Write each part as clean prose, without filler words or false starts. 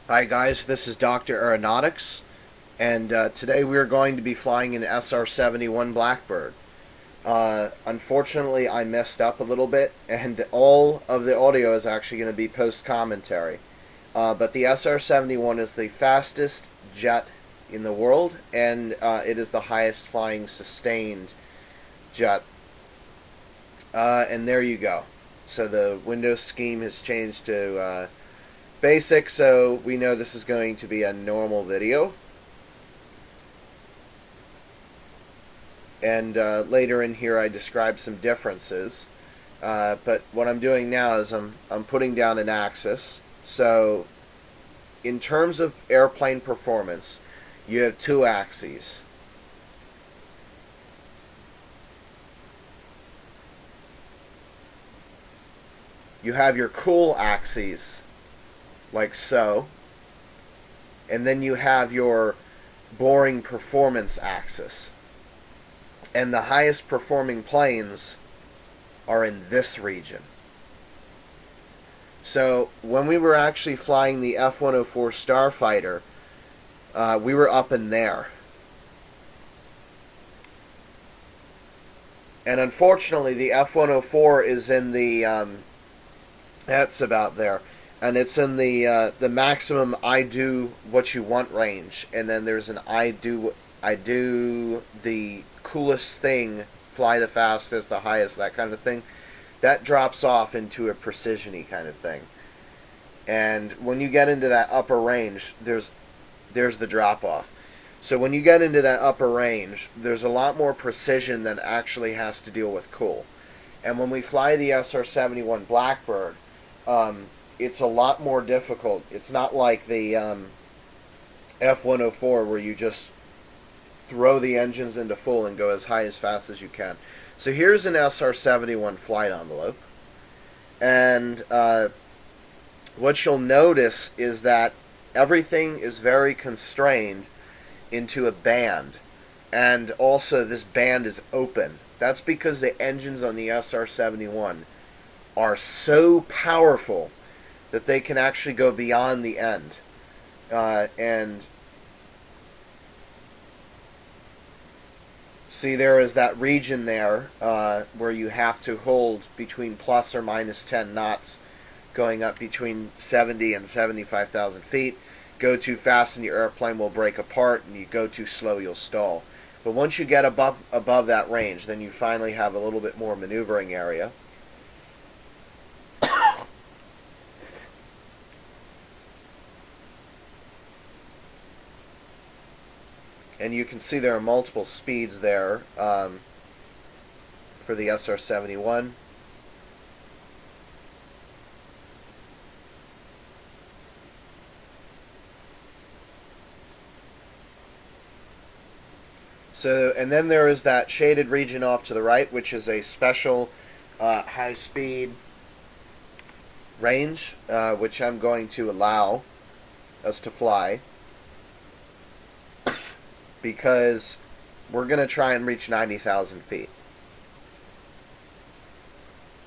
Hi guys, this is Dr. Aeronautics, and today we are going to be flying an SR-71 Blackbird. Unfortunately, I messed up a little bit, and all of the audio is actually going to be post-commentary. But the SR-71 is the fastest jet in the world, and it is the highest flying sustained jet. And there you go. So the window scheme has changed to basic, so we know this is going to be a normal video. And later in here I describe some differences. But what I'm doing now is I'm putting down an axis. So in terms of airplane performance, you have two axes. You have your cool axes, like so, and then you have your boring performance axis. And the highest performing planes are in this region. So when we were actually flying the F-104 Starfighter, we were up in there. And unfortunately, the F-104 is in the that's about there, and it's in the maximum I do what you want range, and then there's an I do the coolest thing, fly the fastest, the highest, that kind of thing. That drops off into a precision-y kind of thing. And when you get into that upper range, there's the drop off. So when you get into that upper range, there's a lot more precision than actually has to deal with cool. And when we fly the SR-71 Blackbird, it's a lot more difficult. It's not like the F-104 where you just throw the engines into full and go as high as fast as you can. So here's an SR-71 flight envelope. And what you'll notice is that everything is very constrained into a band. And also this band is open. That's because the engines on the SR-71 are so powerful that they can actually go beyond the end. And see, there is that region there where you have to hold between plus or minus 10 knots, going up between 70 and 75,000 feet. Go too fast and your airplane will break apart, and you go too slow, you'll stall. But once you get above that range, then you finally have a little bit more maneuvering area. And you can see there are multiple speeds there for the SR-71. So, and then there is that shaded region off to the right, which is a special high-speed range, which I'm going to allow us to fly, because we're going to try and reach 90,000 feet.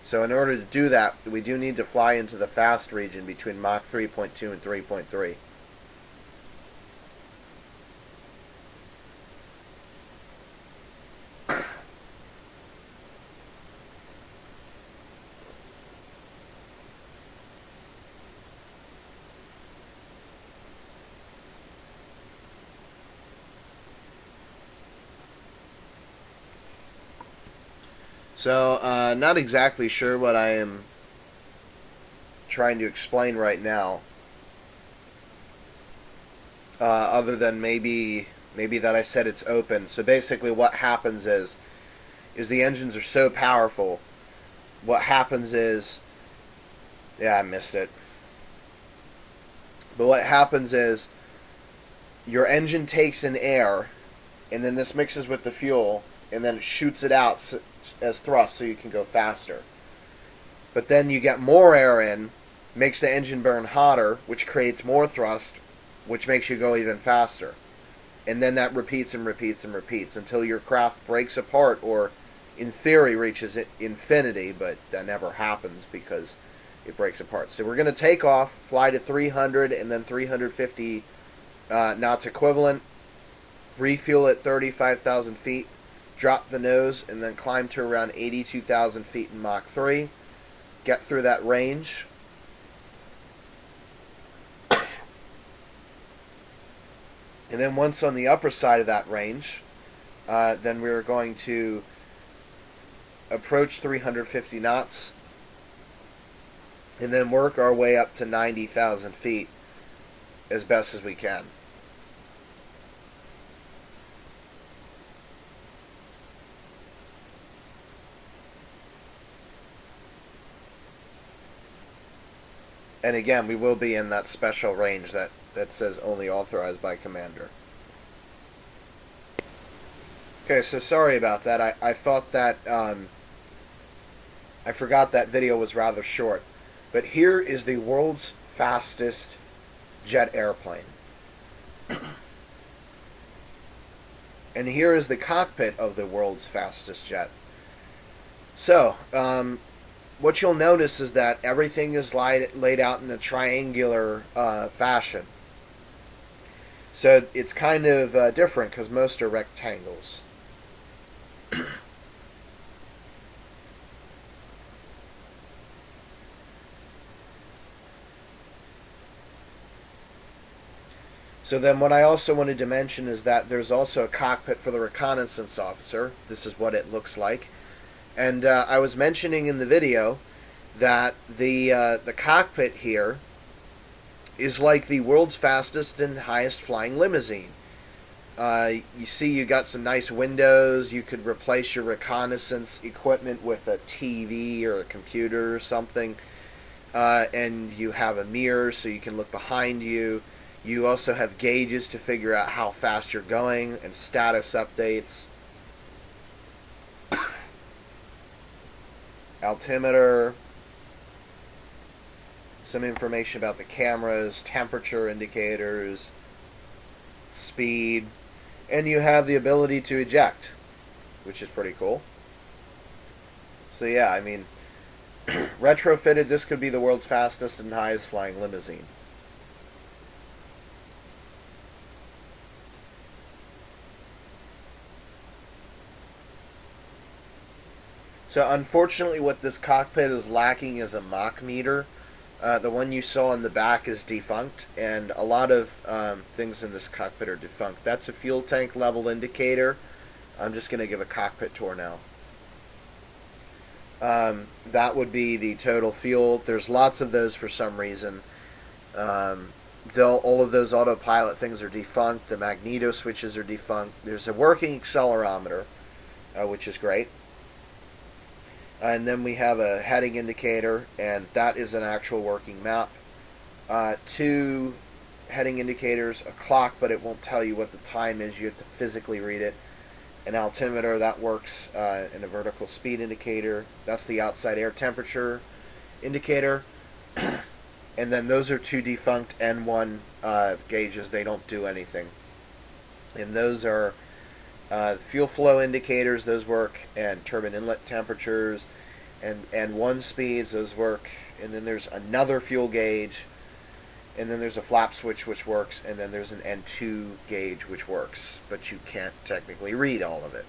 So in order to do that, we do need to fly into the fast region between Mach 3.2 and 3.3. So, not exactly sure what I am trying to explain right now, other than maybe that I said it's open. So basically, what happens is the engines are so powerful. What happens is, yeah, I missed it. But what happens is your engine takes in air, and then this mixes with the fuel, and then it shoots it out as thrust so you can go faster. But then you get more air in, makes the engine burn hotter, which creates more thrust, which makes you go even faster. And then that repeats and repeats and repeats until your craft breaks apart, or in theory reaches infinity, but that never happens because it breaks apart. So we're going to take off, fly to 300 and then 350 knots equivalent, refuel at 35,000 feet, drop the nose, and then climb to around 82,000 feet in Mach 3, get through that range. And then once on the upper side of that range, then we're going to approach 350 knots and then work our way up to 90,000 feet as best as we can. And again, we will be in that special range that says only authorized by commander. Okay, so sorry about that. I thought that I forgot that video was rather short. But here is the world's fastest jet airplane. And here is the cockpit of the world's fastest jet. So, what you'll notice is that everything is laid out in a triangular fashion. So it's kind of different because most are rectangles. So then what I also wanted to mention is that there's also a cockpit for the reconnaissance officer. This is what it looks like. And I was mentioning in the video that the cockpit here is like the world's fastest and highest flying limousine. You see you got some nice windows. You could replace your reconnaissance equipment with a TV or a computer or something. And you have a mirror so you can look behind you. You also have gauges to figure out how fast you're going and status updates. Altimeter. Some information about the cameras, temperature indicators, speed. And you have the ability to eject, which is pretty cool. So yeah, I mean, retrofitted, this could be the world's fastest and highest flying limousine. So unfortunately what this cockpit is lacking is a mach meter. The one you saw in the back is defunct, and a lot of things in this cockpit are defunct. That's a fuel tank level indicator. I'm just going to give a cockpit tour now. That would be the total fuel. There's lots of those for some reason. All of those autopilot things are defunct. The magneto switches are defunct. There's a working accelerometer, which is great. And then we have a heading indicator, and that is an actual working map. 2 heading indicators, a clock, but it won't tell you what the time is. You have to physically read it. An altimeter, that works, and a vertical speed indicator. That's the outside air temperature indicator. And then those are 2 defunct N1 gauges. They don't do anything. And those are fuel flow indicators, those work, and turbine inlet temperatures, and 1 speeds, those work. And then there's another fuel gauge, and then there's a flap switch which works, and then there's an N2 gauge which works, but you can't technically read all of it.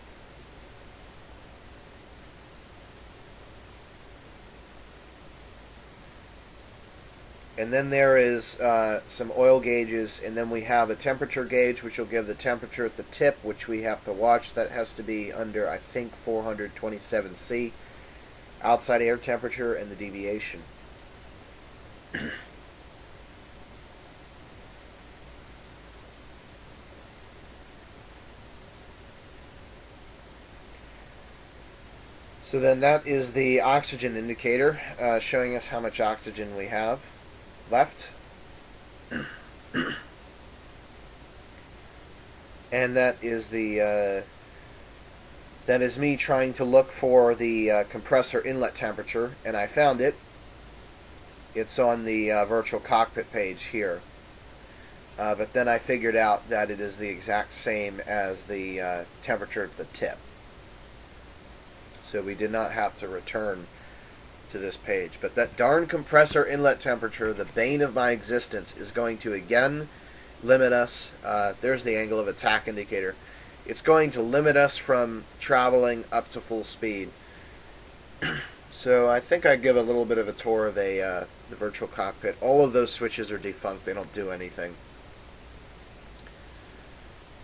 And then there is some oil gauges, and then we have a temperature gauge, which will give the temperature at the tip, which we have to watch. That has to be under, I think, 427 C. Outside air temperature and the deviation. So then that is the oxygen indicator, showing us how much oxygen we have left. And that is the that is me trying to look for the compressor inlet temperature, and I found it. It's on the virtual cockpit page here. But then I figured out that it is the exact same as the temperature at the tip. So we did not have to return to this page. But that darn compressor inlet temperature, the bane of my existence, is going to again limit us. There's the angle of attack indicator. It's going to limit us from traveling up to full speed. So I think I'd give a little bit of a tour of the virtual cockpit. All of those switches are defunct. They don't do anything.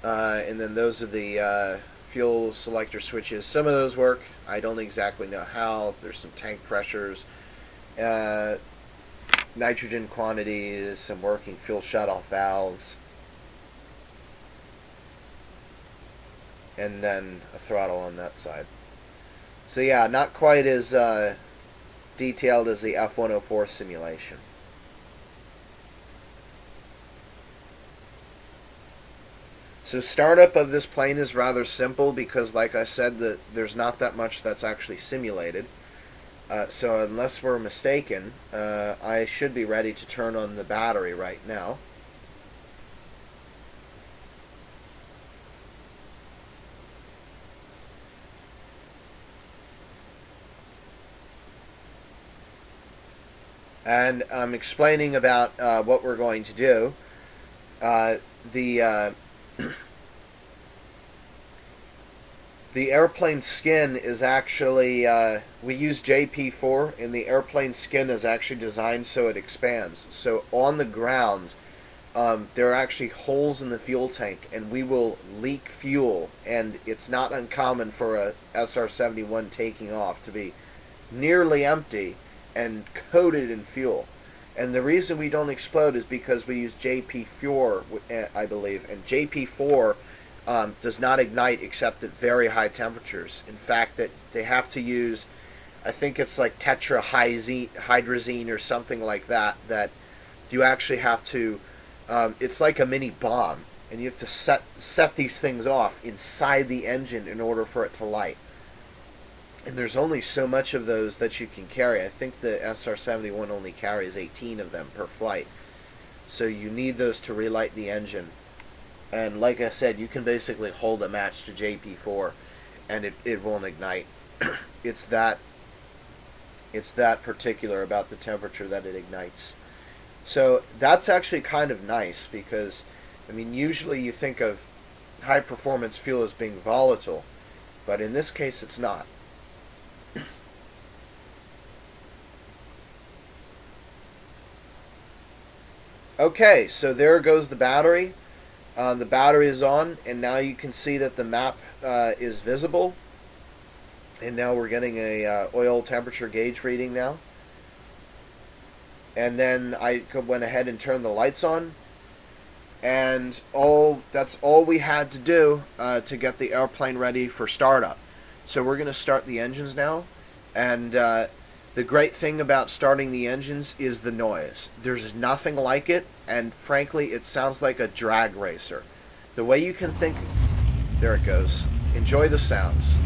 And then those are the fuel selector switches. Some of those work. I don't exactly know how. There's some tank pressures, nitrogen quantities, some working fuel shutoff valves, and then a throttle on that side. So yeah, not quite as detailed as the F-104 simulation. So startup of this plane is rather simple because, like I said, there's not that much that's actually simulated. So unless we're mistaken, I should be ready to turn on the battery right now. And I'm explaining about what we're going to do. The airplane skin is actually, we use JP4, and the airplane skin is actually designed so it expands. So on the ground, there are actually holes in the fuel tank, and we will leak fuel, and it's not uncommon for a SR-71 taking off to be nearly empty and coated in fuel. And the reason we don't explode is because we use JP4, I believe, and JP4 does not ignite except at very high temperatures. In fact, that they have to use, I think it's like tetrahydrazine or something like that, that you actually have to, it's like a mini bomb, and you have to set these things off inside the engine in order for it to light. And there's only so much of those that you can carry. I think the SR-71 only carries 18 of them per flight. So you need those to relight the engine. And like I said, you can basically hold a match to JP4 and it won't ignite. It's that particular about the temperature that it ignites. So that's actually kind of nice because, I mean, usually you think of high performance fuel as being volatile, but in this case it's not. Okay, so there goes the battery. The battery is on, and now you can see that the map is visible. And now we're getting a oil temperature gauge reading now. And then I went ahead and turned the lights on. And that's all we had to do to get the airplane ready for startup. So we're going to start the engines now. And the great thing about starting the engines is the noise. There's nothing like it, and frankly, it sounds like a drag racer. The way you can think... There it goes. Enjoy the sounds.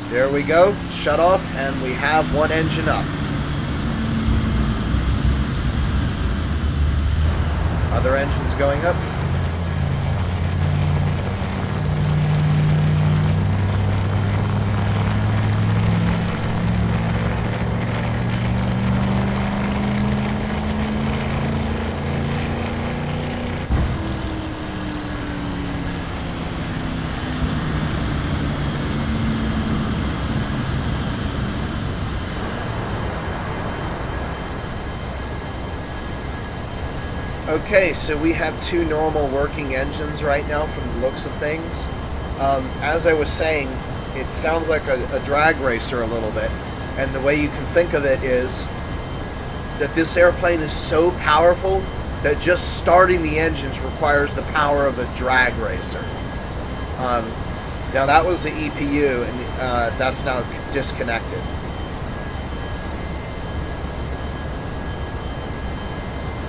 There we go, shut off, and we have one engine up. Other engines going up. Okay, so we have two normal working engines right now from the looks of things. As I was saying, it sounds like a drag racer a little bit, and the way you can think of it is that this airplane is so powerful that just starting the engines requires the power of a drag racer. Now that was the EPU, and that's now disconnected.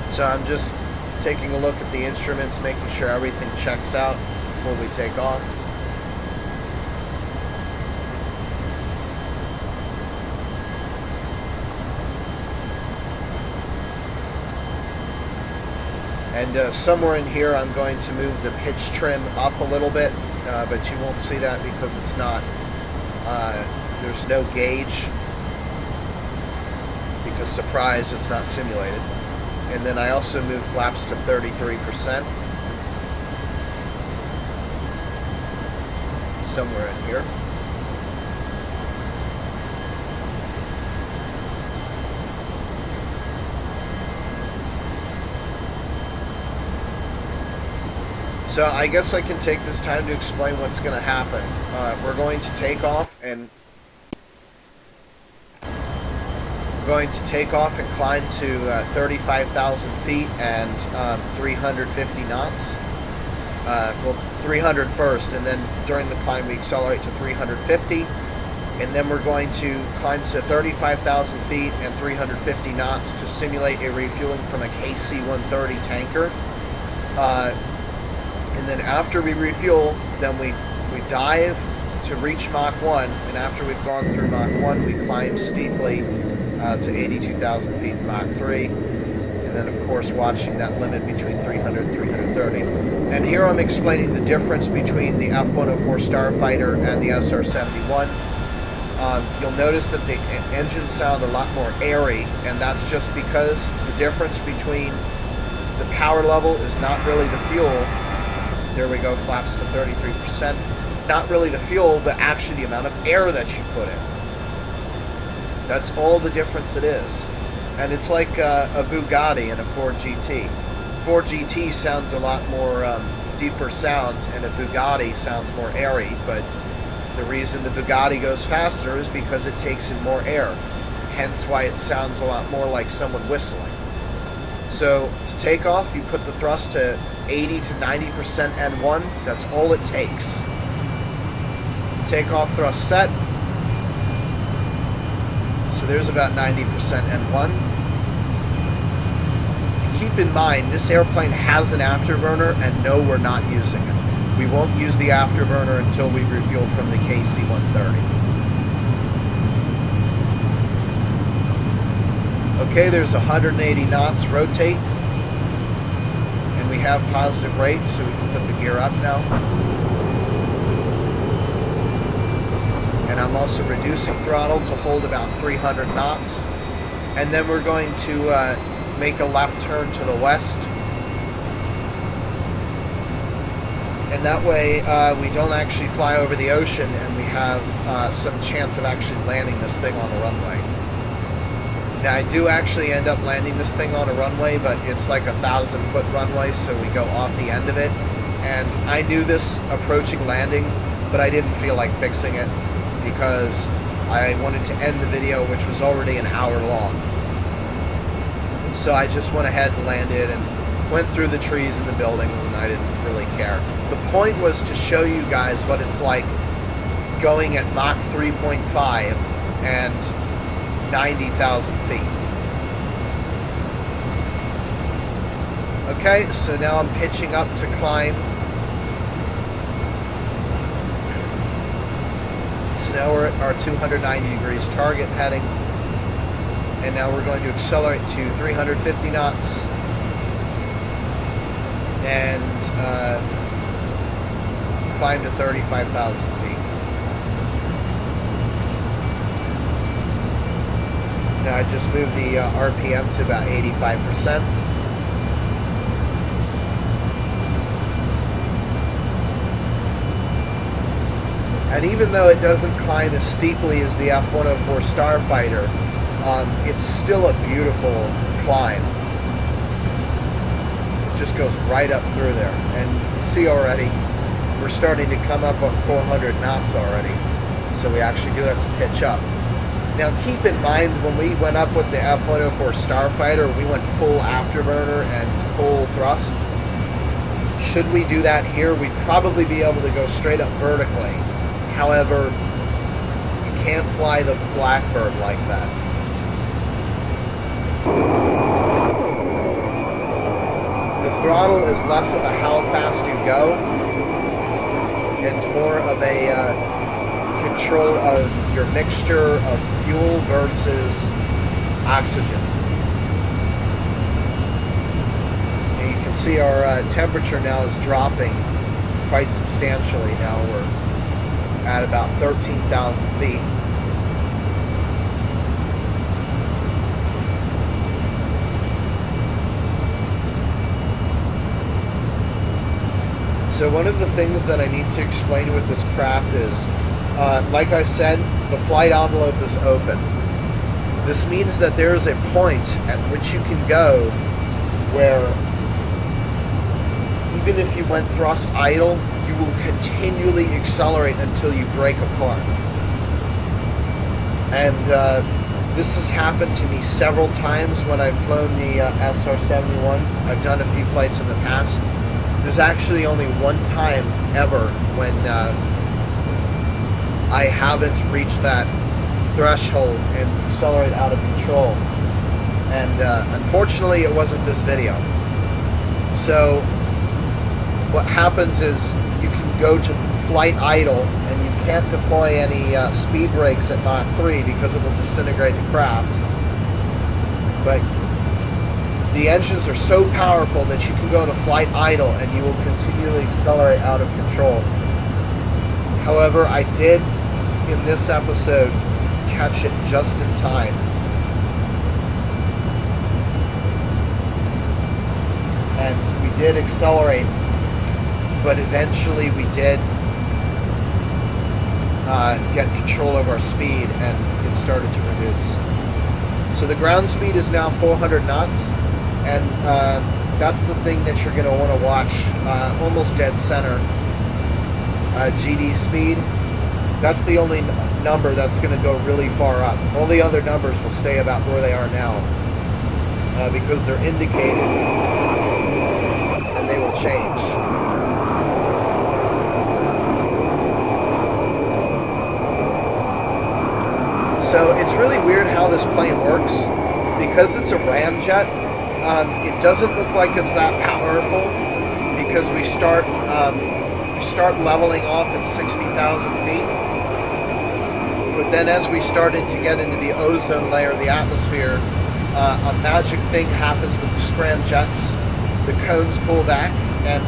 So I'm just taking a look at the instruments, making sure everything checks out before we take off. And somewhere in here I'm going to move the pitch trim up a little bit, but you won't see that because it's not, there's no gauge, because surprise, it's not simulated. And then I also move flaps to 33%. Somewhere in here. So I guess I can take this time to explain what's going to happen. We're going to take off and climb to 35,000 feet and 350 knots. Well, 300 first, and then during the climb we accelerate to 350, and then we're going to climb to 35,000 feet and 350 knots to simulate a refueling from a KC-130 tanker. And then after we refuel, then we dive to reach Mach 1, and after we've gone through Mach 1, we climb steeply to 82,000 feet in Mach 3, and then of course watching that limit between 300 and 330. And here I'm explaining the difference between the F-104 Starfighter and the SR-71. You'll notice that the engines sound a lot more airy, and that's just because the difference between the power level is not really the fuel. There we go, flaps to 33%. Not really the fuel, but actually the amount of air that you put in. That's all the difference it is. And it's like a Bugatti and a Ford GT. Ford GT sounds a lot more deeper sounds, and a Bugatti sounds more airy, but the reason the Bugatti goes faster is because it takes in more air. Hence why it sounds a lot more like someone whistling. So to take off, you put the thrust to 80 to 90% N1. That's all it takes. Takeoff thrust set. So there's about 90% N1. Keep in mind, this airplane has an afterburner, and no, we're not using it. We won't use the afterburner until we refuel from the KC-130. Okay, there's 180 knots, rotate, and we have positive rate, so we can put the gear up now. And I'm also reducing throttle to hold about 300 knots. And then we're going to make a left turn to the west. And that way we don't actually fly over the ocean, and we have some chance of actually landing this thing on a runway. Now, I do actually end up landing this thing on a runway, but it's like 1,000-foot runway, so we go off the end of it. And I knew this approaching landing, but I didn't feel like fixing it because I wanted to end the video, which was already an hour long. So I just went ahead and landed and went through the trees in the building, and I didn't really care. The point was to show you guys what it's like going at Mach 3.5 and 90,000 feet. Okay, so now I'm pitching up to climb. So now we're at our 290 degrees target heading. And now we're going to accelerate to 350 knots. And climb to 35,000 feet. Now I just moved the RPM to about 85%. And even though it doesn't climb as steeply as the F-104 Starfighter, it's still a beautiful climb. It just goes right up through there. And you can see already, we're starting to come up on 400 knots already. So we actually do have to pitch up. Now keep in mind, when we went up with the F-104 Starfighter, we went full afterburner and full thrust. Should we do that here, we'd probably be able to go straight up vertically. However, you can't fly the Blackbird like that. The throttle is less of a how fast you go, and more of a control of your mixture of fuel versus oxygen. And you can see our temperature now is dropping quite substantially. Now we're at about 13,000 feet. So one of the things that I need to explain with this craft is, like I said, the flight envelope is open. This means that there is a point at which you can go where even if you went thrust idle, you will continually accelerate until you break apart. And this has happened to me several times when I've flown the SR-71. I've done a few flights in the past. There's actually only one time ever when I haven't reached that threshold and accelerate out of control. And unfortunately, it wasn't this video. So what happens is you can go to flight idle and you can't deploy any speed brakes at Mach 3 because it will disintegrate the craft. But the engines are so powerful that you can go to flight idle and you will continually accelerate out of control. However, I did, in this episode, catch it just in time. And we did accelerate, but eventually we did get control of our speed and it started to reduce. So the ground speed is now 400 knots. And that's the thing that you're going to want to watch, almost dead center. GD speed, that's the only number that's going to go really far up. All the other numbers will stay about where they are now because they're indicated and they will change. So it's really weird how this plane works. Because it's a ramjet, it doesn't look like it's that powerful because we start leveling off at 60,000 feet. But then as we started to get into the ozone layer of the atmosphere, a magic thing happens with the scramjets. The cones pull back and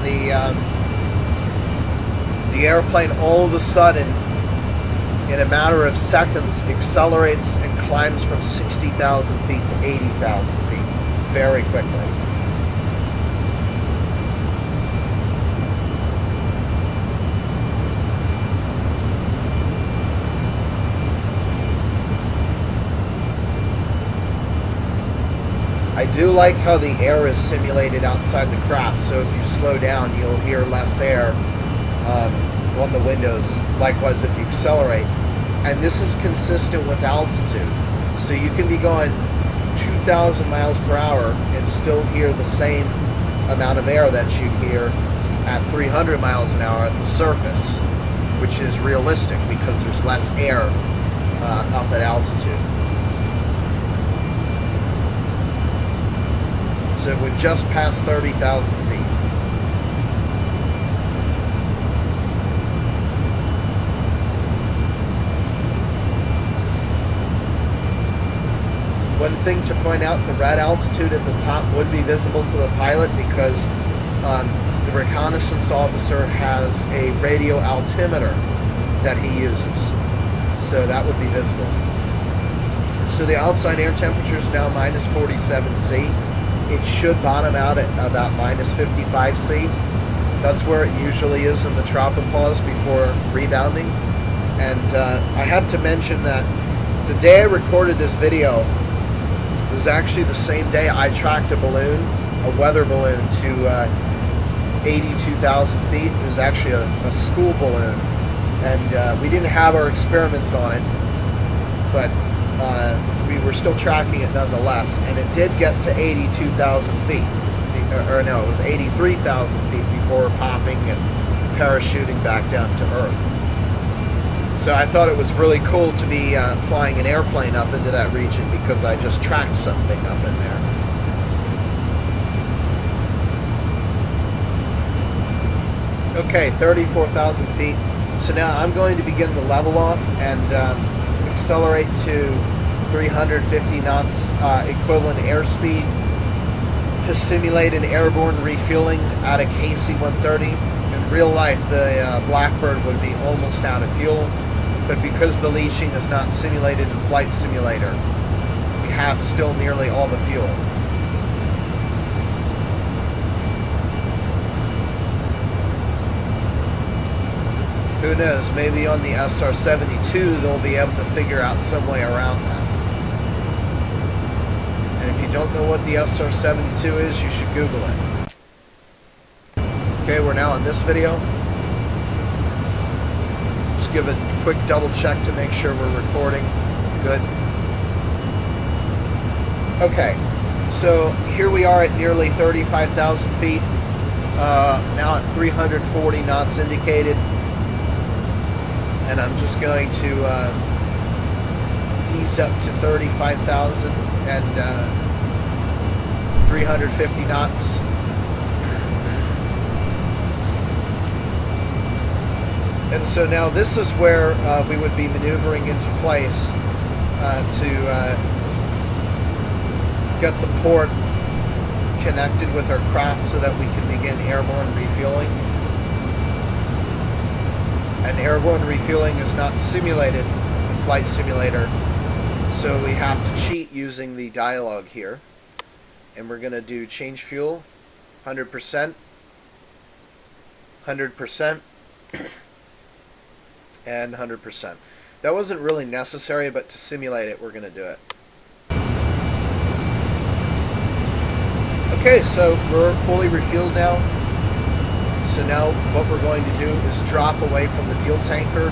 the airplane all of a sudden, in a matter of seconds, accelerates and climbs from 60,000 feet to 80,000 feet very quickly. I do like how the air is simulated outside the craft, so if you slow down, you'll hear less air on the windows. Likewise, if you accelerate. And this is consistent with altitude. So you can be going 2,000 miles per hour and still hear the same amount of air that you hear at 300 miles an hour at the surface, which is realistic because there's less air up at altitude. So we're just past 30,000 feet. One thing to point out, the red altitude at the top would be visible to the pilot because the reconnaissance officer has a radio altimeter that he uses. So that would be visible. So the outside air temperature is now minus 47 C. It should bottom out at about minus 55 C. That's where it usually is in the tropopause before rebounding. And I have to mention that the day I recorded this video was actually the same day I tracked a balloon, a weather balloon, to 82,000 feet. It was actually a school balloon. And we didn't have our experiments on it, but we were still tracking it nonetheless. And it did get to 82,000 feet. Or no, it was 83,000 feet before popping and parachuting back down to Earth. So I thought it was really cool to be flying an airplane up into that region because I just tracked something up in there. Okay, 34,000 feet. So now I'm going to begin the level off and accelerate to 350 knots equivalent airspeed to simulate an airborne refueling at a KC-130. In real life, the Blackbird would be almost out of fuel, but because the leaching is not simulated in Flight Simulator, we have still nearly all the fuel. Who knows, maybe on the SR-72 they'll be able to figure out some way around that. And if you don't know what the SR-72 is, you should Google it. Okay, we're now in this video. Just give a quick double check to make sure we're recording. Good. Okay, so here we are at nearly 35,000 feet. Now at 340 knots indicated. And I'm just going to ease up to 35,000 and 350 knots. And so now this is where we would be maneuvering into place to get the port connected with our craft so that we can begin airborne refueling. And airborne refueling is not simulated in Flight Simulator, so we have to cheat using the dialogue here. And we're going to do change fuel, 100%, 100%, and 100%. That wasn't really necessary, but to simulate it, we're going to do it. Okay, so we're fully refueled now. So now what we're going to do is drop away from the fuel tanker,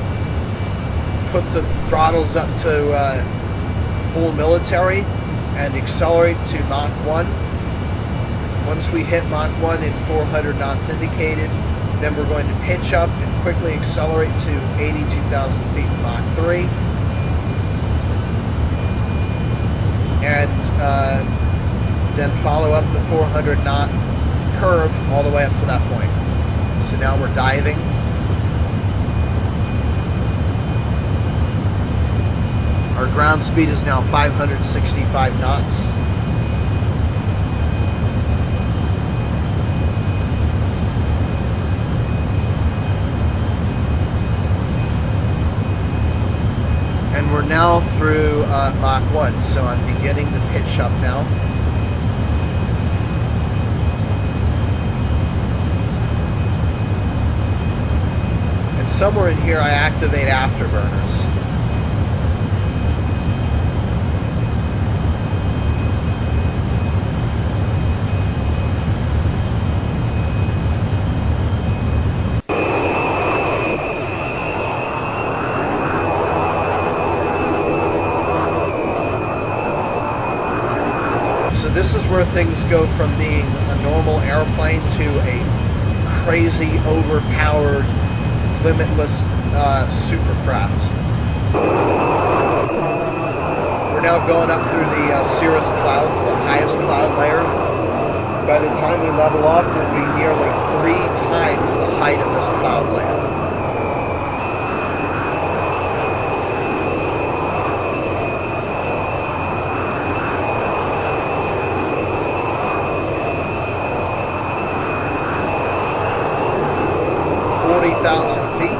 put the throttles up to full military, and accelerate to Mach 1. Once we hit Mach 1 in 400 knots indicated, then we're going to pitch up and quickly accelerate to 82,000 feet in Mach 3. And then follow up the 400 knot curve all the way up to that point. So now we're diving. Our ground speed is now 565 knots. And we're now through Mach 1, so I'm beginning the pitch up now. And somewhere in here I activate afterburners. So this is where things go from being a normal airplane to a crazy, overpowered, limitless supercraft. We're now going up through the cirrus clouds, the highest cloud layer. By the time we level off, we'll be nearly 3 times the height of this cloud layer. Feet.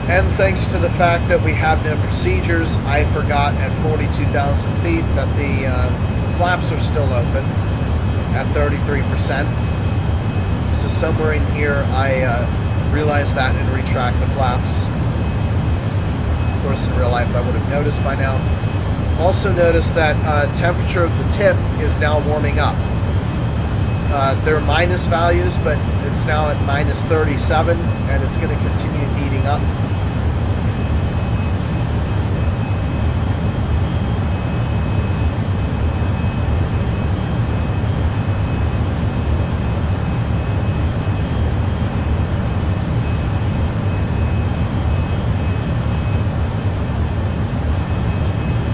And thanks to the fact that we have no procedures, I forgot at 42,000 feet that the flaps are still open at 33%. So somewhere in here I realized that and retract the flaps. Of course, in real life I would have noticed by now. Also notice that temperature of the tip is now warming up. They're minus values, but it's now at minus 37, and it's going to continue heating up.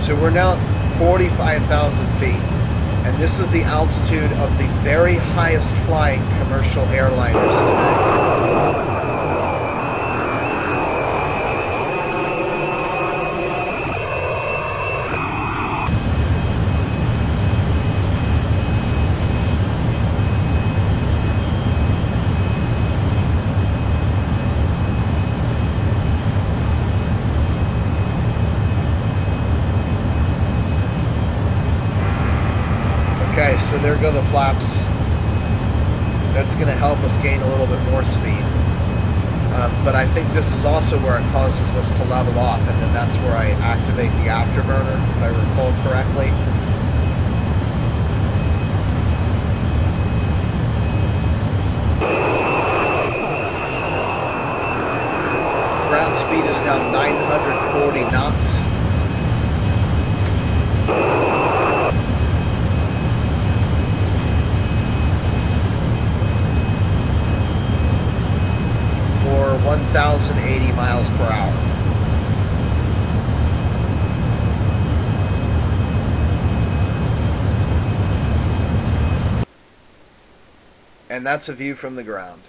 So we're now at 45,000 feet, and this is the altitude of the very highest flying commercial airliners today. Okay, so there go the flaps. That's going to help us gain a little bit more speed. But I think this is also where it causes us to level off, and then that's where I activate the afterburner, if I recall correctly. Ground speed is now 940 knots. Or 1,080 miles per hour. And that's a view from the ground.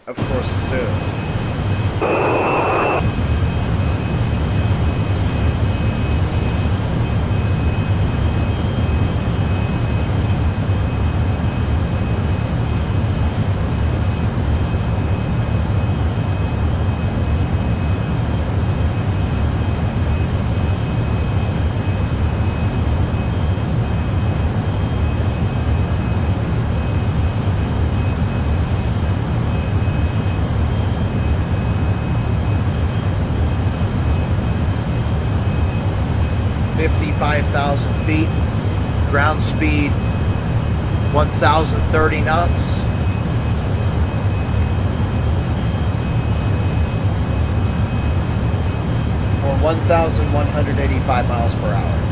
Of course, zoomed. 55,000 feet, ground speed 1,030 knots. Or 1,185 miles per hour.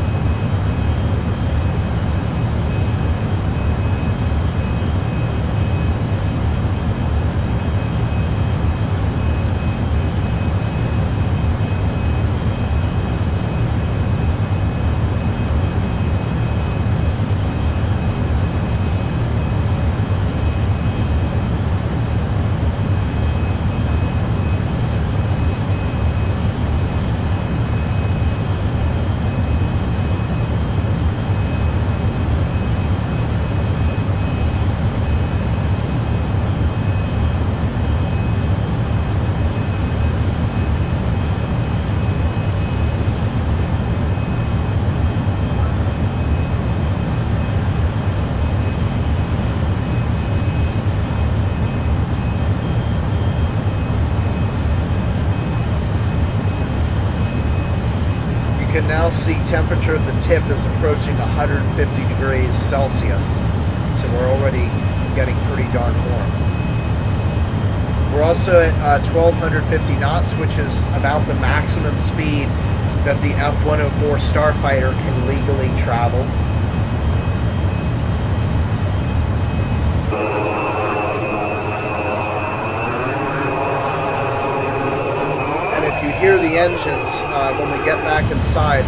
You can now see temperature at the tip is approaching 150 degrees Celsius, so we're already getting pretty darn warm. We're also at 1,250 knots, which is about the maximum speed that the F-104 Starfighter can legally travel. You hear the engines when we get back inside.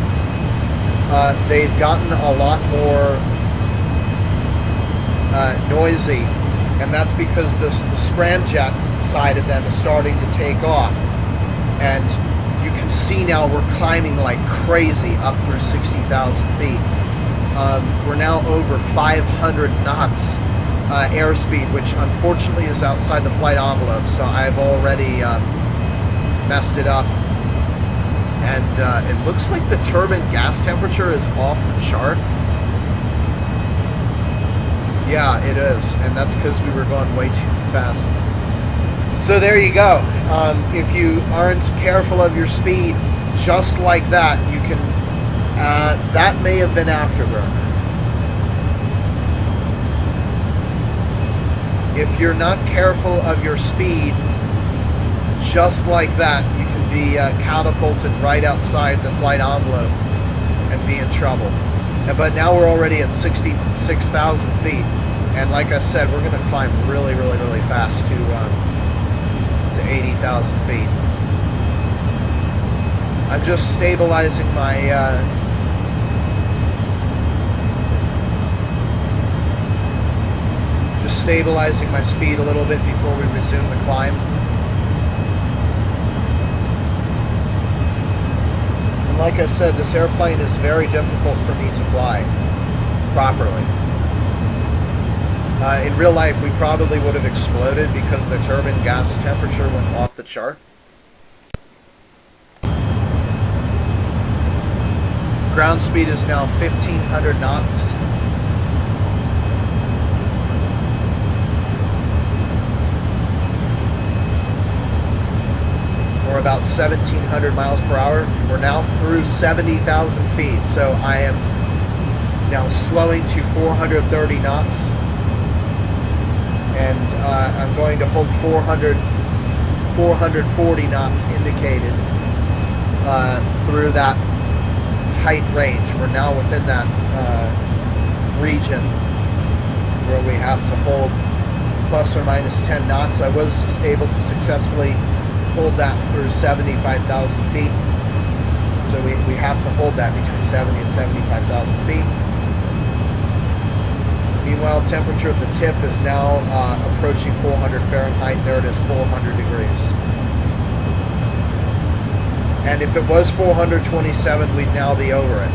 They've gotten a lot more noisy, and that's because the scramjet side of them is starting to take off, and you can see now we're climbing like crazy up through 60,000 feet. We're now over 500 knots airspeed, which unfortunately is outside the flight envelope, so I've already messed it up, and it looks like the turbine gas temperature is off the chart. Yeah, it is, and that's because we were going way too fast. So there you go. If you aren't careful of your speed, just like that, you can. That may have been afterburner. If you're not careful of your speed, just like that, you can be catapulted right outside the flight envelope and be in trouble. But now we're already at 66,000 feet, and like I said, we're going to climb really, really, really fast to 80,000 feet. I'm just stabilizing my speed a little bit before we resume the climb. And like I said, this airplane is very difficult for me to fly properly. In real life, we probably would have exploded because the turbine gas temperature went off the chart. Ground speed is now 1,500 knots. Or about 1,700 miles per hour. We're now through 70,000 feet, so I am now slowing to 430 knots. And I'm going to hold 440 knots indicated through that tight range. We're now within that region where we have to hold plus or minus 10 knots. I was able to successfully hold that through 75,000 feet. So we have to hold that between 70 and 75,000 feet. Meanwhile, temperature at the tip is now approaching 400 Fahrenheit. There it is, 400 degrees. And if it was 427, we'd now be over it.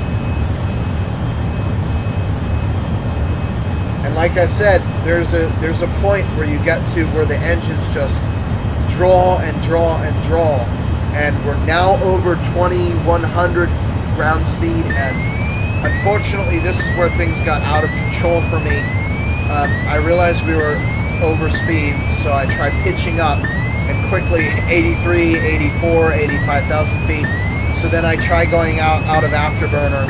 And like I said, there's a point where you get to where the engines just draw and draw and draw. And we're now over 2,100 ground speed, and unfortunately, this is where things got out of control for me. I realized we were over speed, so I tried pitching up, and quickly 83, 84, 85,000 feet. So then I tried going out of afterburner,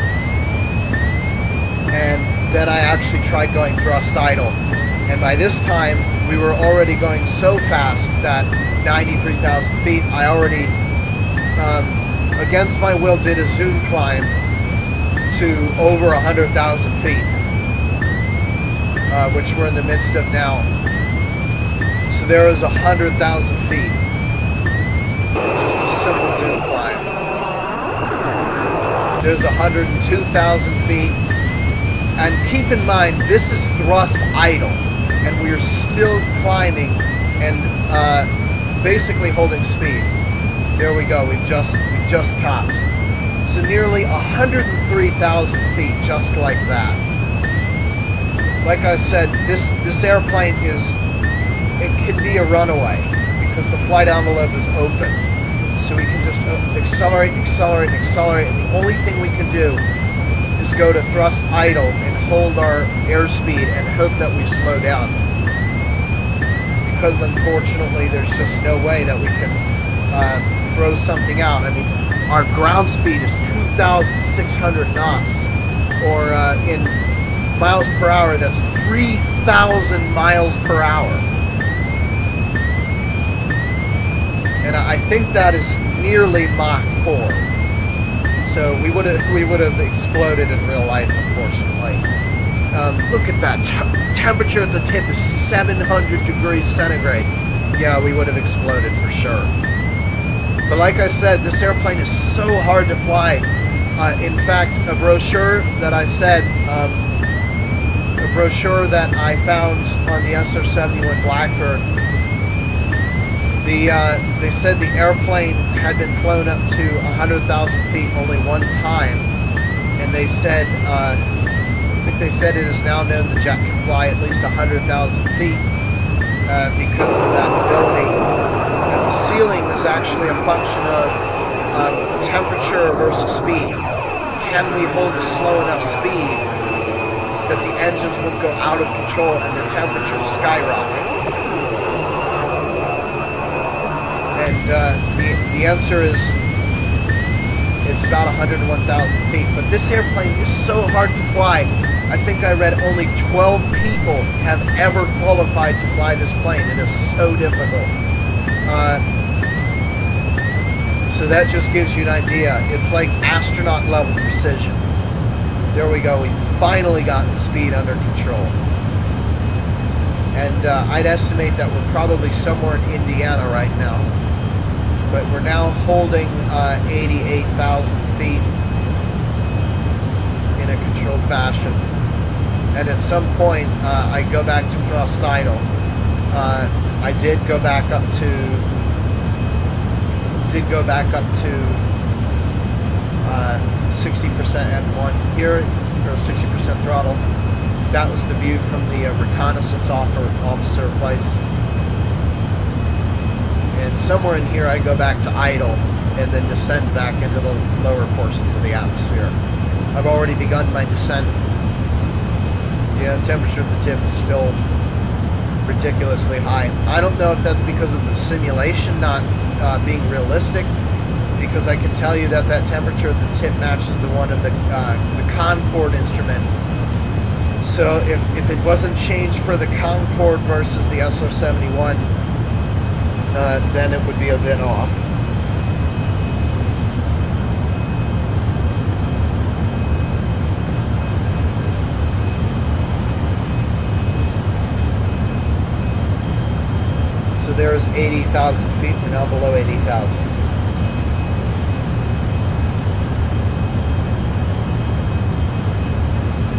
and then I actually tried going thrust idle. And by this time, we were already going so fast that 93,000 feet, I already, against my will, did a zoom climb to over 100,000 feet, which we're in the midst of now. So there is 100,000 feet, just a simple zoom climb. There's 102,000 feet, and keep in mind this is thrust idle, and we are still climbing and basically holding speed. There we go. We just topped. So nearly 103,000 feet, just like that. Like I said, this airplane it can be a runaway because the flight envelope is open. So we can just accelerate, accelerate, accelerate, and the only thing we can do is go to thrust idle and hold our airspeed and hope that we slow down. Because unfortunately, there's just no way that we can throw something out. I mean, our ground speed is 2,600 knots, or in miles per hour, that's 3,000 miles per hour. And I think that is nearly Mach 4. So we would have exploded in real life, unfortunately. Look at that. Temperature at the tip is 700 degrees centigrade. Yeah, we would have exploded for sure. But like I said, this airplane is so hard to fly. In fact, a brochure that I said, a brochure that I found on the SR-71 Blackbird, they said the airplane had been flown up to 100,000 feet only one time, and they said, I think they said it is now known the jet can fly at least 100,000 feet because of that ability. And the ceiling is actually a function of temperature versus speed. Can we hold a slow enough speed that the engines won't go out of control and the temperature skyrocket? And the answer is it's about 101,000 feet. But this airplane is so hard to fly. I think I read only 12 people have ever qualified to fly this plane. It is so difficult. So that just gives you an idea. It's like astronaut level precision. There we go. We finally got the speed under control. And I'd estimate that we're probably somewhere in Indiana right now. But we're now holding 88,000 feet in a controlled fashion. And at some point, I go back to thrust idle. I did go back up to 60% N1 here, or 60% throttle. That was the view from the reconnaissance officer place. And somewhere in here I go back to idle and then descend back into the lower portions of the atmosphere. I've already begun my descent. Yeah, the temperature of the tip is still ridiculously high. I don't know if that's because of the simulation not being realistic, because I can tell you that that temperature of the tip matches the one of the Concorde instrument. So if it wasn't changed for the Concorde versus the SR-71, then it would be a bit off. So there's 80,000 feet. We're now below 80,000.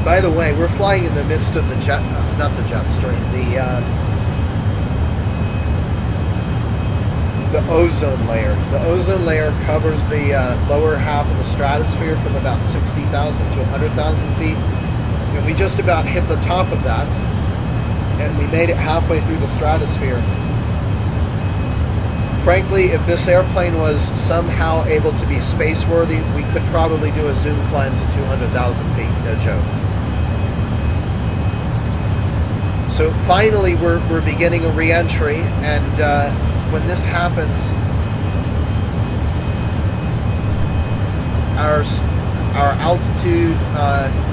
By the way, we're flying in the midst of the jet, not the jet stream, the ozone layer. The ozone layer covers the lower half of the stratosphere from about 60,000 to 100,000 feet. And we just about hit the top of that, and we made it halfway through the stratosphere. Frankly, if this airplane was somehow able to be space-worthy, we could probably do a zoom climb to 200,000 feet, no joke. So finally, we're beginning a re-entry, and when this happens, our altitude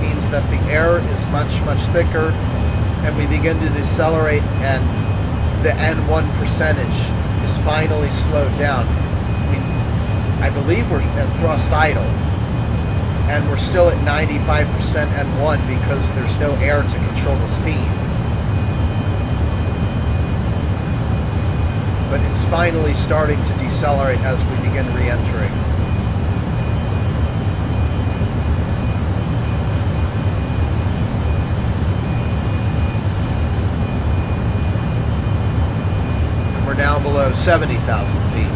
means that the air is much, much thicker, and we begin to decelerate, and the N1 percentage is finally slowed down. I believe we're at thrust idle, and we're still at 95% N1 because there's no air to control the speed. But it's finally starting to decelerate as we begin re-entering. And we're down below 70,000 feet.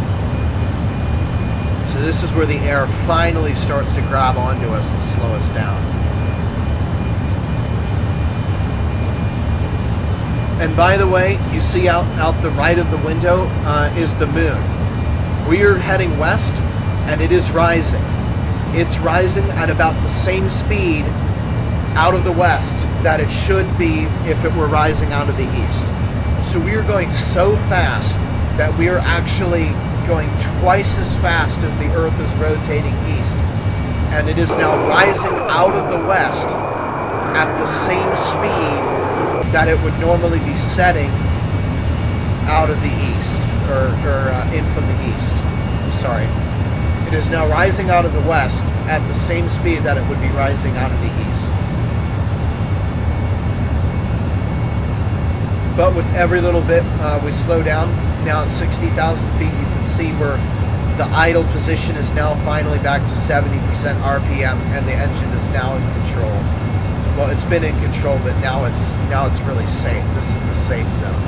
So this is where the air finally starts to grab onto us and slow us down. And by the way, you see out the right of the window is the moon. We are heading west, and it is rising. It's rising at about the same speed out of the west that it should be if it were rising out of the east. So we are going so fast that we are actually going twice as fast as the Earth is rotating east. And it is now rising out of the west at the same speed that it would normally be setting out of the east, or in from the east. I'm sorry. It is now rising out of the west at the same speed that it would be rising out of the east. But with every little bit we slow down. Now at 60,000 feet, you can see where the idle position is now finally back to 70% RPM, and the engine is now in control. Well, it's been in control, but now it's really safe. This is the safe zone.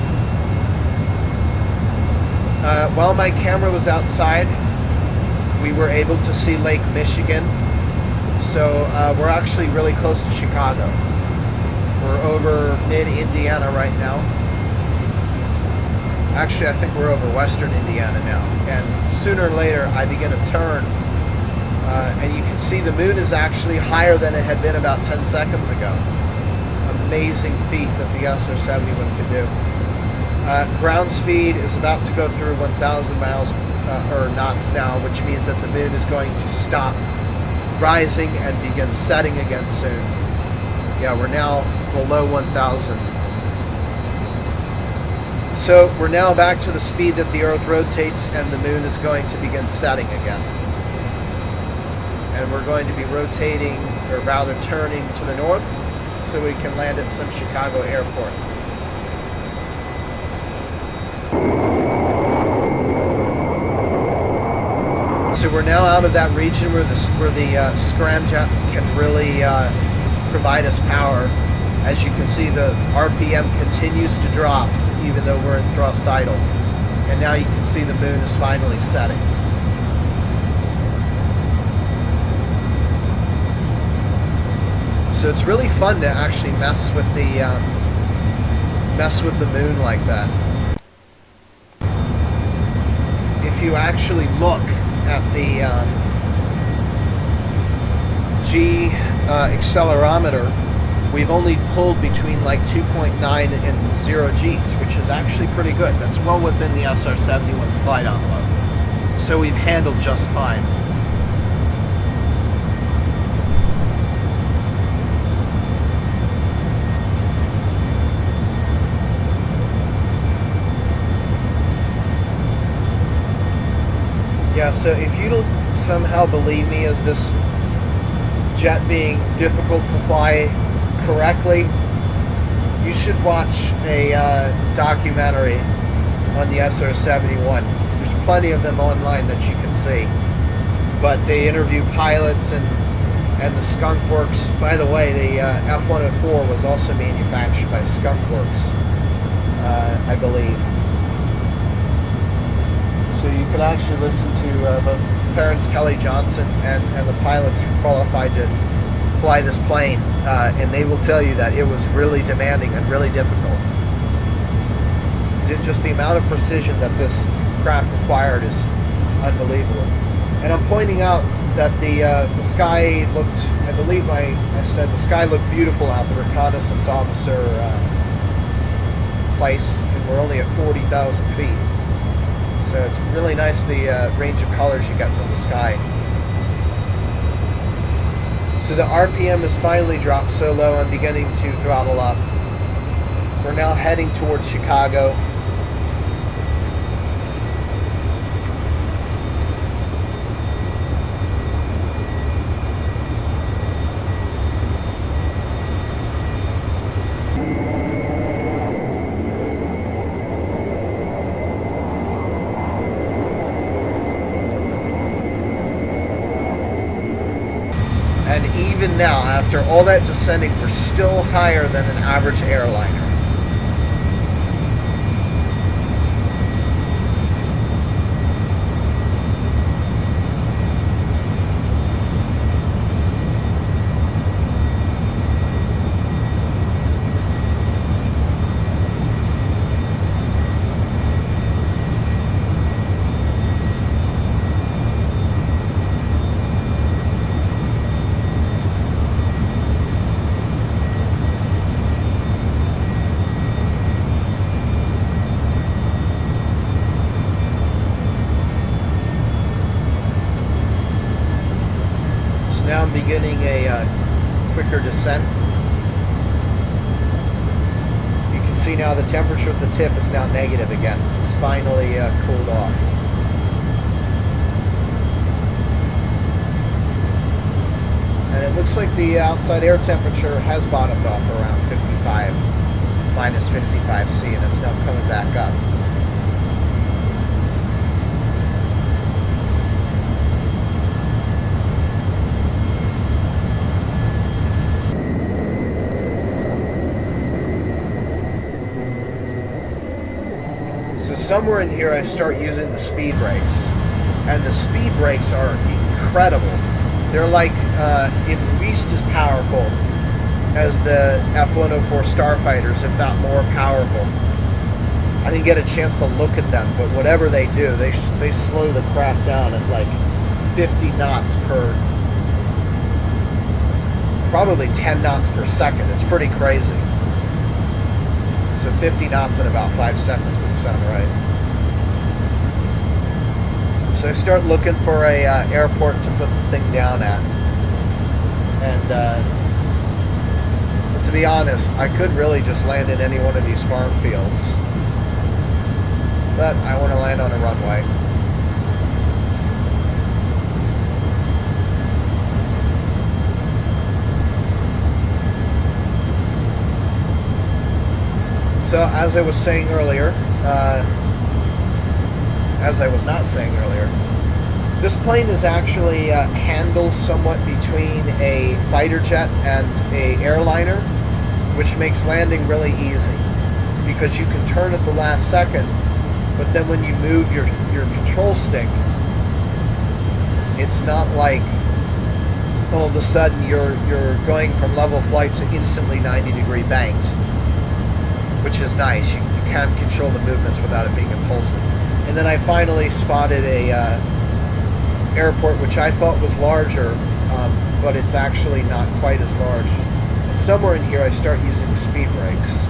While my camera was outside, we were able to see Lake Michigan. So we're actually really close to Chicago. We're over mid-Indiana right now. Actually, I think we're over western Indiana now. And sooner or later, I begin to turn. And you can see the moon is actually higher than it had been about 10 seconds ago. Amazing feat that the SR-71 can do. Ground speed is about to go through 1,000 miles or knots now, which means that the moon is going to stop rising and begin setting again soon. Yeah, we're now below 1,000. So we're now back to the speed that the Earth rotates, and the moon is going to begin setting again. And we're going to be rotating, or rather turning to the north, so we can land at some Chicago airport. So we're now out of that region where the scramjets can really provide us power. As you can see, the RPM continues to drop even though we're in thrust idle. And now you can see the moon is finally setting. So it's really fun to actually mess with the moon like that. If you actually look at the G accelerometer, we've only pulled between like 2.9 and 0 Gs, which is actually pretty good. That's well within the SR-71's flight envelope. So we've handled just fine. Yeah, so if you don't somehow believe me as this jet being difficult to fly correctly, you should watch a documentary on the SR-71. There's plenty of them online that you can see. But they interview pilots and the Skunk Works. By the way, the F-104 was also manufactured by Skunk Works, I believe. So you can actually listen to both Clarence Kelly Johnson and the pilots who qualified to fly this plane, and they will tell you that it was really demanding and really difficult. Just the amount of precision that this craft required is unbelievable. And I'm pointing out that the sky looked, I believe I said the sky looked beautiful out, the reconnaissance officer place, and we're only at 40,000 feet. So it's really nice the range of colors you get from the sky. So the RPM has finally dropped so low, I'm beginning to throttle up. We're now heading towards Chicago. And even now, after all that descending, we're still higher than an average airliner. Now I'm beginning a quicker descent. You can see now the temperature at the tip is now negative again. It's finally cooled off. And it looks like the outside air temperature has bottomed off around 55, minus 55 C, and it's now coming back up. So somewhere in here I start using the speed brakes, and the speed brakes are incredible. They're like at least as powerful as the F-104 Starfighters, if not more powerful. I didn't get a chance to look at them, but whatever they do, they slow the craft down at like 50 knots per, probably 10 knots per second. It's pretty crazy. So 50 knots in about 5 seconds would sound right. So I start looking for a airport to put the thing down at. And to be honest, I could really just land in any one of these farm fields. But I want to land on a runway. So, as I was saying earlier, as I was not saying earlier, This plane is actually handled somewhat between a fighter jet and a airliner, which makes landing really easy because you can turn at the last second, but then when you move your control stick, it's not like all of a sudden you're going from level flight to instantly 90-degree banked, which is nice. You can control the movements without it being impulsive. And then I finally spotted a airport which I thought was larger, but it's actually not quite as large. And somewhere in here I start using the speed brakes.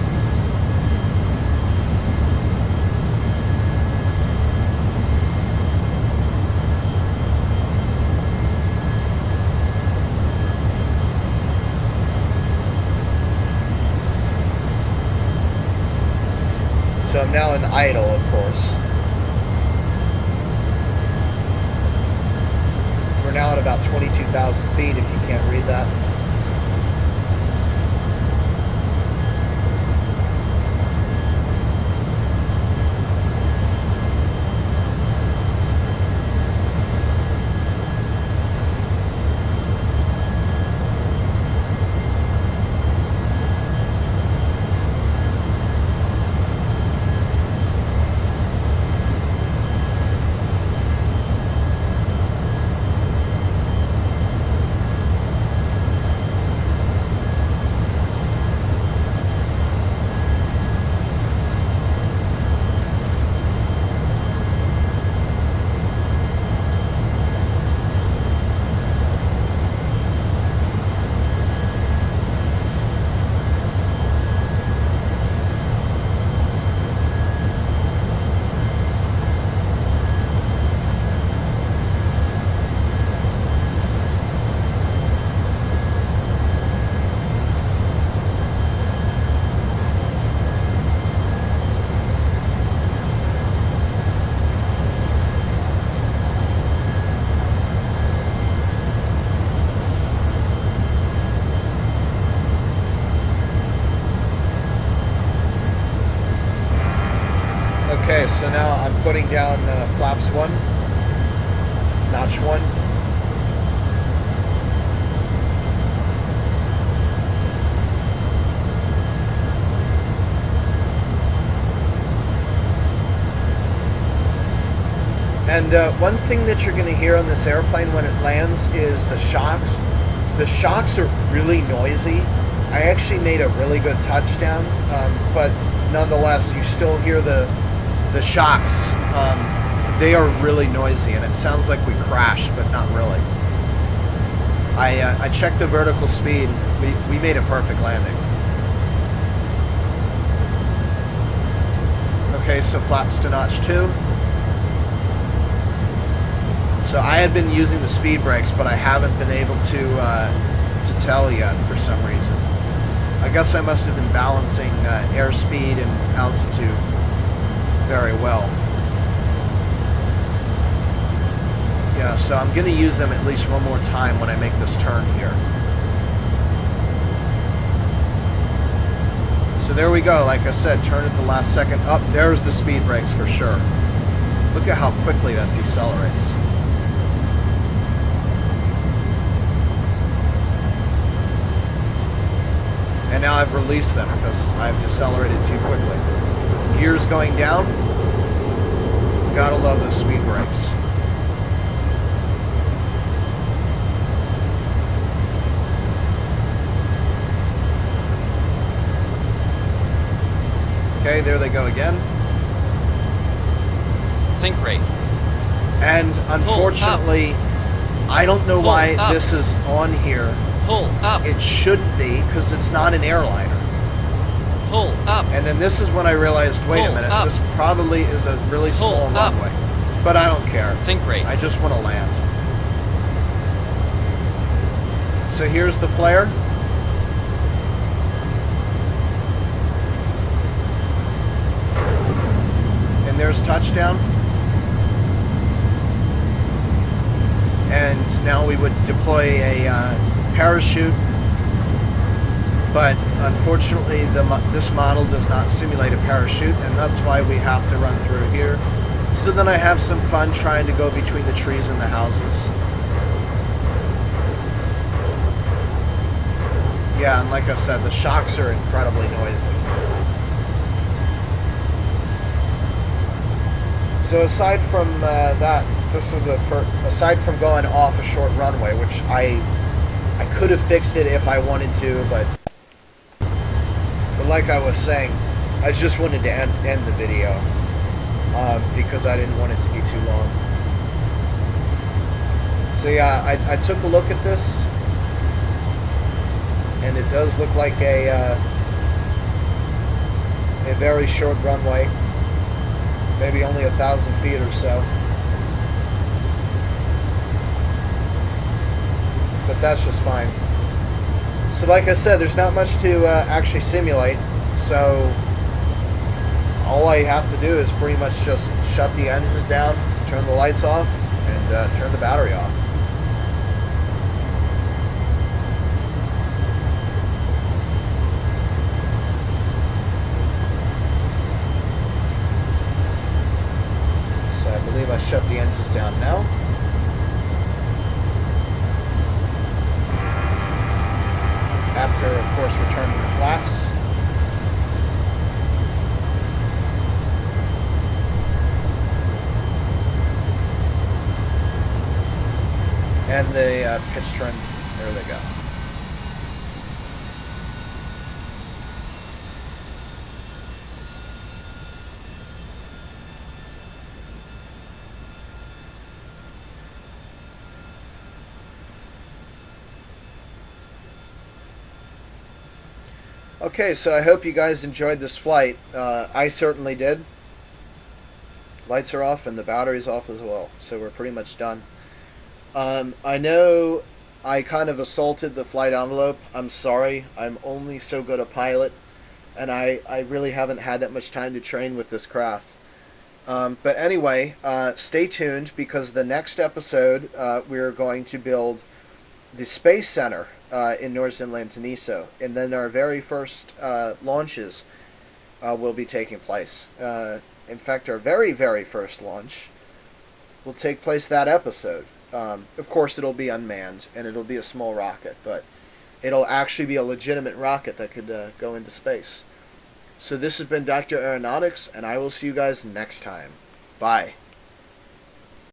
So I'm now in idle, of course. We're now at about 22,000 feet, if you can't read that. Okay, so now I'm putting down flaps 1, notch 1. And one thing that you're going to hear on this airplane when it lands is the shocks. The shocks are really noisy. I actually made a really good touchdown, but nonetheless, you still hear the shocks. They are really noisy, and it sounds like we crashed, but not really. I checked the vertical speed. We made a perfect landing. Okay, so flaps to notch 2. So I had been using the speed brakes, but I haven't been able to tell yet for some reason. I guess I must have been balancing airspeed and altitude very well. Yeah, so I'm going to use them at least one more time when I make this turn here. So there we go. Like I said, turn at the last second. Up, there's the speed brakes for sure. Look at how quickly that decelerates. And now I've released them because I've decelerated too quickly. Gears going down. Gotta love the speed brakes. Okay, there they go again. Think rate. And unfortunately, I don't know why this is on here. Pull up. It shouldn't be, because it's not an airliner. Pull up. And then this is when I realized, wait a minute, this probably is a really small runway. But I don't care. Think rate. I just want to land. So here's the flare. And there's touchdown. And now we would deploy a parachute, but unfortunately this model does not simulate a parachute, and that's why we have to run through here So then I have some fun trying to go between the trees and the houses. Yeah, and like I said, the shocks are incredibly noisy. So aside from that, this is aside from going off a short runway, which I could have fixed it if I wanted to, but like I was saying, I just wanted to end the video because I didn't want it to be too long. So yeah, I took a look at this, and it does look like a very short runway, maybe only 1,000 feet or so. But that's just fine. So like I said, there's not much to actually simulate, so all I have to do is pretty much just shut the engines down, turn the lights off, and turn the battery off. So I believe I shut the engines down now. After, of course, returning the flaps. And the pitch trim, there they go. Okay, so I hope you guys enjoyed this flight. I certainly did. Lights are off and the battery's off as well, so we're pretty much done. I know I kind of assaulted the flight envelope. I'm sorry. I'm only so good a pilot, and I really haven't had that much time to train with this craft. But anyway, stay tuned, because the next episode we're going to build the Space Center in Norsden Neso, and then our very first launches will be taking place. In fact, our very, very first launch will take place that episode. Of course, it'll be unmanned, and it'll be a small rocket, but it'll actually be a legitimate rocket that could go into space. So this has been Dr. Aeronautics, and I will see you guys next time. Bye.